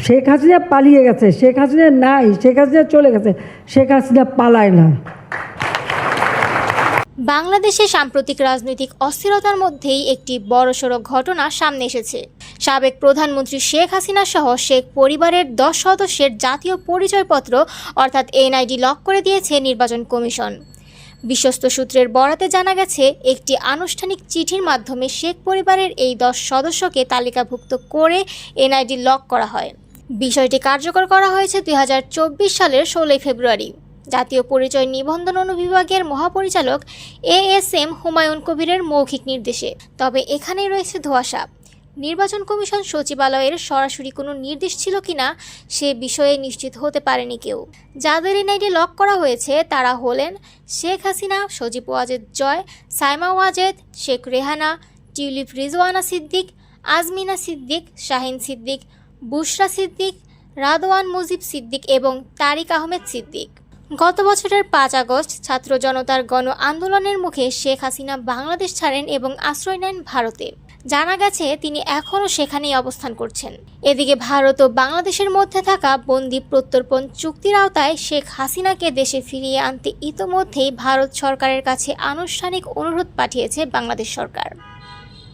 শেখ হাসিনা পালিয়ে গেছে, শেখ হাসিনা নাই, শেখ হাসিনা চলে গেছে, শেখ হাসিনা পালায় না। বাংলাদেশে সাম্প্রতিক রাজনৈতিক অস্থিরতার মধ্যেই একটি বড়সড় ঘটনা সামনে এসেছে। সাবেক প্রধানমন্ত্রী শেখ হাসিনা সহ শেখ পরিবারের 10 সদস্যের জাতীয় পরিচয়পত্র অর্থাৎ এনআইডি লক করে দিয়েছে নির্বাচন কমিশন। বিশ্বস্ত সূত্রের বরাতে জানা গেছে, একটি আনুষ্ঠানিক চিঠির মাধ্যমে শেখ পরিবারের এই 10 সদস্যকে তালিকাভুক্ত করে এনআইডি লক করা হয়। বিষয়টি কার্যকর করা হয়েছে 2024 সালের 16 ফেব্রুয়ারি। জাতীয় পরিচয় নিবন্ধন অনুবিভাগের মহাপরিচালক ASM হুমায়ুন কবিরের মৌখিক নির্দেশে। তবে এখানেই রয়েছে ধোঁয়াশা। নির্বাচন কমিশন সচিবালয়ের সরাসরি কোনো নির্দেশ ছিল কিনা সে বিষয়ে নিশ্চিত হতে পারেনি কেউ। যাদের এনআইডি লক করা হয়েছে তারা হলেন শেখ হাসিনা, সজীব ওয়াজেদ জয়, সাইমা ওয়াজেদ, শেখ রেহানা, টিউলিপ রিজওয়ানা সিদ্দিক, আজমিনা সিদ্দিক, শাহিন সিদ্দিক, বুশরা সিদ্দিক, রাদওয়ান মুজিব সিদ্দিক এবং তারিক আহমেদ সিদ্দিক। গত বছরের 5 আগস্ট ছাত্র জনতার গণ আন্দোলনের মুখে শেখ হাসিনা বাংলাদেশ ছাড়েন এবং আশ্রয় নেন ভারতে। জানা গেছে তিনি এখনও সেখানেই অবস্থান করছেন। এদিকে ভারত ও বাংলাদেশের মধ্যে থাকা বন্দি প্রত্যর্পণ চুক্তির আওতায় শেখ হাসিনাকে দেশে ফিরিয়ে আনতে ইতোমধ্যেই ভারত সরকারের কাছে আনুষ্ঠানিক অনুরোধ পাঠিয়েছে বাংলাদেশ সরকার।